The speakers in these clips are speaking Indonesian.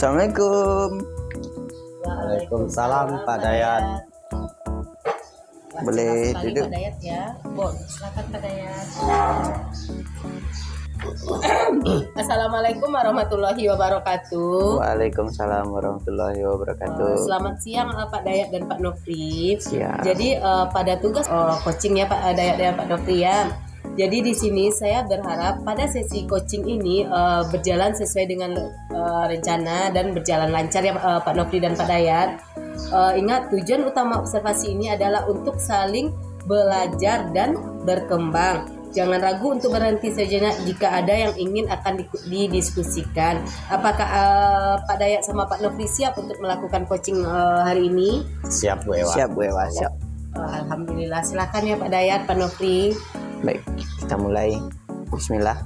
Assalamualaikum. Waalaikumsalam Pak Dayat. Boleh sekali duduk. Pak Dayat ya. Silakan Pak Dayat. Assalamualaikum warahmatullahi wabarakatuh. Waalaikumsalam warahmatullahi wabarakatuh. Selamat siang Pak Dayat dan Pak Nofri. Siang. Jadi pada tugas coaching ya Pak Dayat dan Pak Nofri ya. Jadi di sini saya berharap pada sesi coaching ini berjalan sesuai dengan rencana dan berjalan lancar ya Pak Nofri dan Pak Dayat. Ingat, tujuan utama observasi ini adalah untuk saling belajar dan berkembang. Jangan ragu untuk berhenti sejenak jika ada yang ingin akan didiskusikan. Apakah Pak Dayat sama Pak Nofri siap untuk melakukan coaching hari ini? Siap Bu Ewa. Siap Bu Ewa, siap. Alhamdulillah, silakan ya Pak Dayat, Pak Nofri. Baik, kita mulai. Bismillah.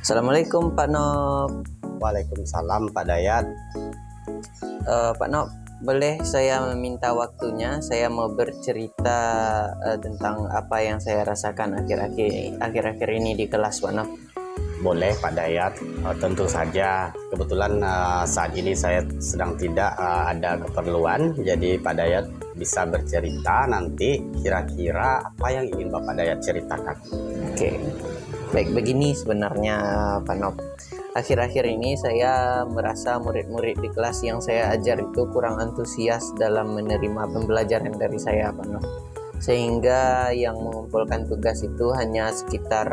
Assalamualaikum Pak Nop. Waalaikumsalam Pak Dayat. Pak Nop, boleh saya meminta waktunya? Saya mau bercerita tentang apa yang saya rasakan akhir-akhir ini di kelas, Pak Nop. Boleh Pak Dayat. Tentu saja. Kebetulan saat ini saya sedang tidak ada keperluan. Jadi Pak Dayat bisa bercerita nanti kira-kira apa yang ingin Bapak Dayat ceritakan. Oke. Baik, begini sebenarnya Pak Nop. Akhir-akhir ini saya merasa murid-murid di kelas yang saya ajar itu kurang antusias dalam menerima pembelajaran dari saya, Pak Nop. Sehingga yang mengumpulkan tugas itu hanya sekitar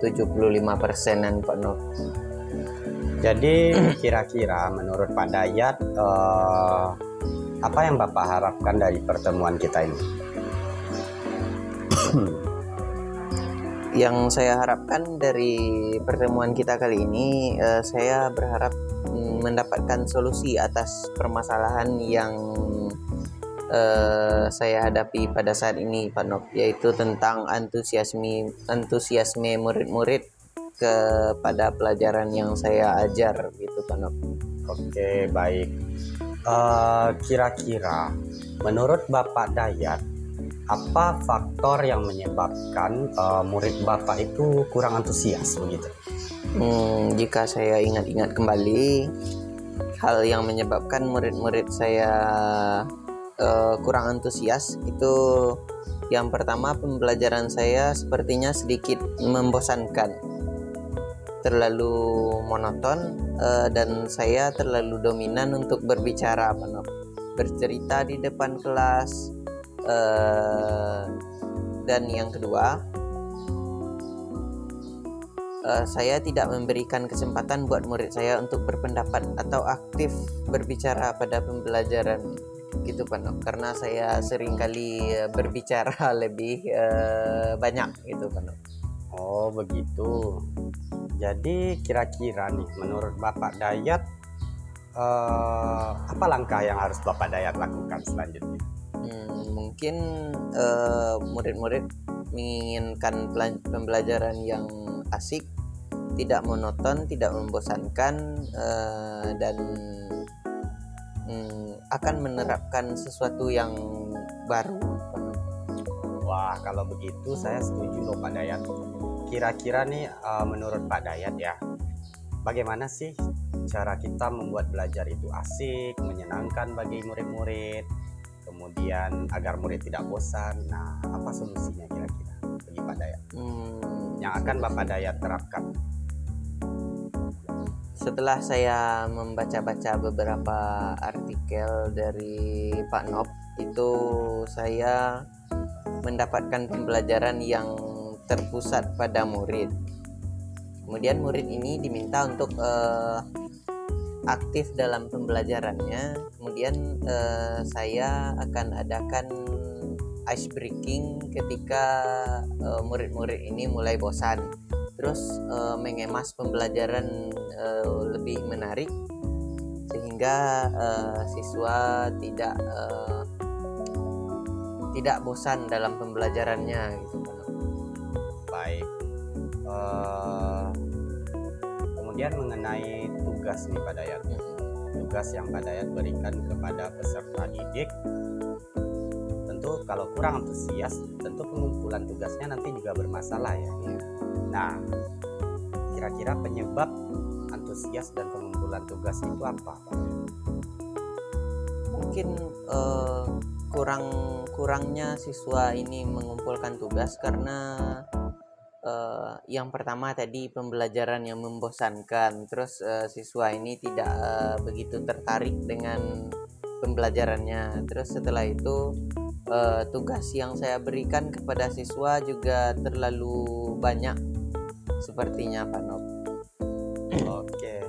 75%-an, Pak Nop. Jadi kira-kira menurut Pak Dayat apa yang Bapak harapkan dari pertemuan kita ini? Yang saya harapkan dari pertemuan kita kali ini, saya berharap mendapatkan solusi atas permasalahan yang saya hadapi pada saat ini, Pak Nop, yaitu tentang antusiasme murid-murid kepada pelajaran yang saya ajar, gitu Pak Nop. Oke, baik. Kira-kira menurut Bapak Dayat, apa faktor yang menyebabkan murid Bapak itu kurang antusias begitu? Jika saya ingat-ingat kembali, hal yang menyebabkan murid-murid saya kurang antusias itu, yang pertama, pembelajaran saya sepertinya sedikit membosankan, terlalu monoton, dan saya terlalu dominan untuk berbicara, bercerita di depan kelas. Dan yang kedua, saya tidak memberikan kesempatan buat murid saya untuk berpendapat atau aktif berbicara pada pembelajaran, gitu Pak Nok, karena saya seringkali berbicara lebih banyak, gitu Pak Nok. Oh begitu. Jadi kira-kira nih menurut Bapak Dayat, apa langkah yang harus Bapak Dayat lakukan selanjutnya? Mungkin murid-murid menginginkan pembelajaran yang asik, tidak monoton, tidak membosankan, dan akan menerapkan sesuatu yang baru. Wah, kalau begitu saya setuju loh Pak Dayat. Kira-kira nih menurut Pak Dayat ya, bagaimana sih cara kita membuat belajar itu asik, menyenangkan bagi murid-murid, kemudian agar murid tidak bosan? Nah, apa solusinya kira-kira bagi Pak Dayat yang akan Bapak Dayat terapkan? Setelah saya membaca-baca beberapa artikel dari Pak Nop, itu saya mendapatkan pembelajaran yang terpusat pada murid. Kemudian murid ini diminta untuk aktif dalam pembelajarannya. Kemudian saya akan adakan ice breaking ketika murid-murid ini mulai bosan, terus mengemas pembelajaran lebih menarik sehingga siswa tidak bosan dalam pembelajarannya, gitu. Baik. Kemudian mengenai tugas nih Pak Dayat, tugas yang Pak Dayat berikan kepada peserta didik, tentu kalau kurang antusias, tentu pengumpulan tugasnya nanti juga bermasalah ya. Nah, kira-kira penyebab antusias dan pengumpulan tugas itu apa? Mungkin kurangnya siswa ini mengumpulkan tugas karena yang pertama tadi pembelajaran yang membosankan, terus siswa ini tidak begitu tertarik dengan pembelajarannya. Terus setelah itu tugas yang saya berikan kepada siswa juga terlalu banyak sepertinya Pak Nop. Oke,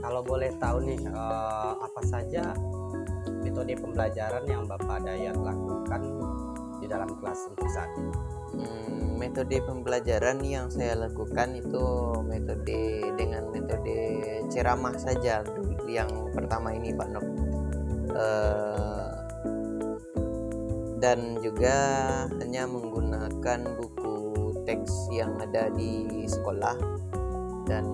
kalau boleh tahu nih, apa saja metode pembelajaran yang Bapak Dayat lakukan di dalam kelas untuk saat ini? Metode pembelajaran yang saya lakukan itu metode ceramah saja dulu yang pertama ini Pak Nop. Dan juga hanya menggunakan buku teks yang ada di sekolah dan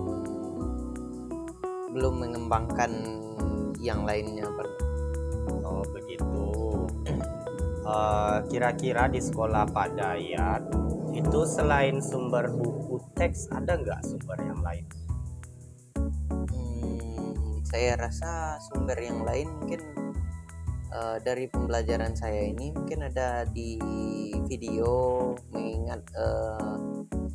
belum mengembangkan yang lainnya Pak. Oh begitu. Kira-kira di sekolah Pak Dayat itu selain sumber buku teks ada nggak sumber yang lain? Saya rasa sumber yang lain mungkin dari pembelajaran saya ini mungkin ada di video, mengingat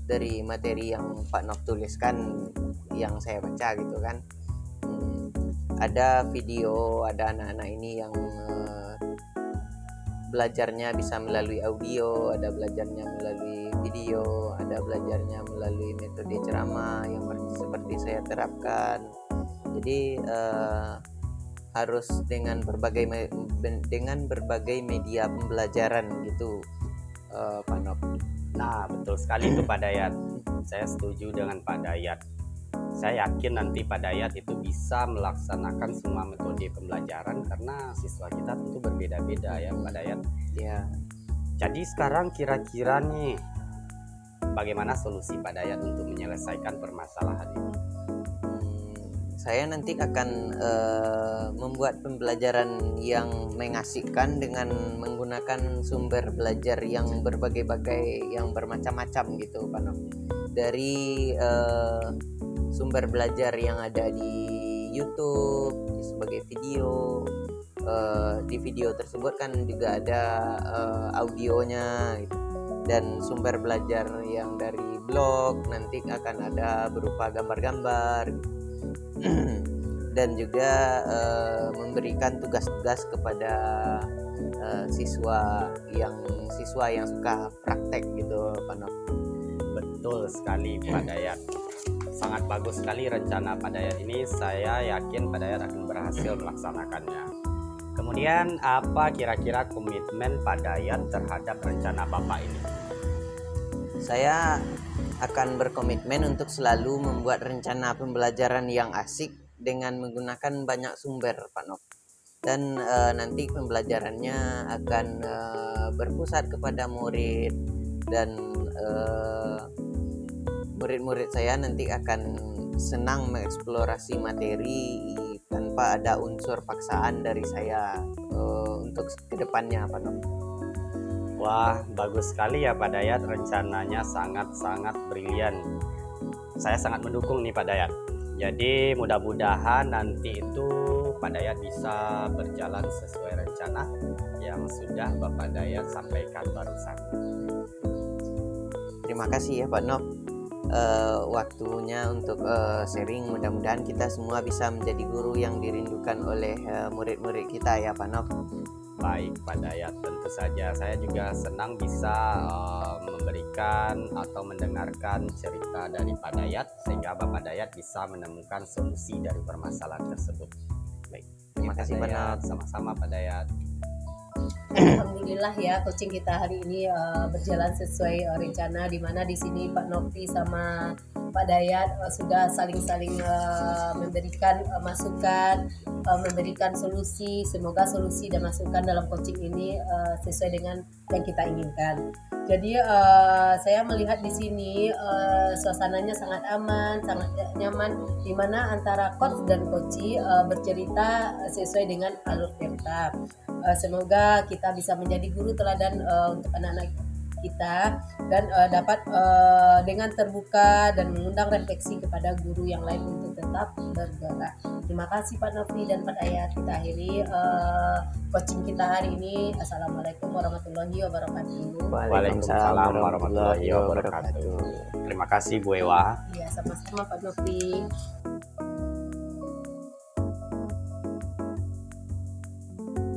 dari materi yang Pak Nov tuliskan yang saya baca gitu kan. Ada video, ada anak-anak ini yang belajarnya bisa melalui audio, ada belajarnya melalui video, ada belajarnya melalui metode ceramah yang seperti saya terapkan. Jadi harus dengan berbagai media pembelajaran gitu Pak Nop. Nah betul sekali itu Pak Dayat. Saya setuju dengan Pak Dayat. Saya yakin nanti Pak Dayat itu bisa melaksanakan semua metode pembelajaran karena siswa kita tentu berbeda-beda ya Pak Dayat. Ya. Jadi sekarang kira-kira nih bagaimana solusi Pak Dayat untuk menyelesaikan permasalahan ini? Saya nanti akan membuat pembelajaran yang mengasihkan dengan menggunakan sumber belajar yang berbagai-bagai, yang bermacam-macam gitu Pak Nov. Dari sumber belajar yang ada di YouTube sebagai video, di video tersebut kan juga ada audionya gitu. Dan sumber belajar yang dari blog nanti akan ada berupa gambar-gambar gitu. Dan juga memberikan tugas-tugas kepada siswa yang suka praktek gitu Pak Nov. Betul sekali Pak Dayat. Sangat bagus sekali rencana Pak Dayat ini. Saya yakin Pak Dayat akan berhasil melaksanakannya. Kemudian apa kira-kira komitmen Pak Dayat terhadap rencana Bapak ini? Saya akan berkomitmen untuk selalu membuat rencana pembelajaran yang asik dengan menggunakan banyak sumber Pak Nov. Dan nanti pembelajarannya akan berpusat kepada murid dan murid-murid saya nanti akan senang mengeksplorasi materi tanpa ada unsur paksaan dari saya untuk kedepannya Pak Nov. Wah, bagus sekali ya Pak Dayat, rencananya sangat-sangat brilian. Saya sangat mendukung nih Pak Dayat. Jadi mudah-mudahan nanti itu Pak Dayat bisa berjalan sesuai rencana yang sudah Bapak Dayat sampaikan barusan. Terima kasih ya Pak Nov. Waktunya untuk sharing, mudah-mudahan kita semua bisa menjadi guru yang dirindukan oleh murid-murid kita ya Pak Nov. Baik Pak Dayat, tentu saja saya juga senang bisa memberikan atau mendengarkan cerita dari Pak Dayat sehingga Bapak Dayat bisa menemukan solusi dari permasalahan tersebut. Baik, Terima kasih Pak Nov. Sama-sama Pak Dayat. Alhamdulillah ya, coaching kita hari ini berjalan sesuai rencana, di mana di sini Pak Novi sama Pak Dayat sudah saling-saling memberikan masukan, memberikan solusi. Semoga solusi dan masukan dalam coaching ini sesuai dengan yang kita inginkan. Jadi saya melihat di sini suasananya sangat aman, sangat nyaman, di mana antara coach dan coachee bercerita sesuai dengan alur cerita. Semoga kita bisa menjadi guru teladan untuk anak-anak kita dan dapat dengan terbuka dan mengundang refleksi kepada guru yang lain untuk tetap bergerak. Terima kasih Pak Nofri dan Pak Dayat. Kita akhiri coaching kita hari ini. Assalamualaikum warahmatullahi wabarakatuh. Waalaikumsalam warahmatullahi wabarakatuh. Terima kasih Bu Ewa. Ya, sama-sama Pak Nofri.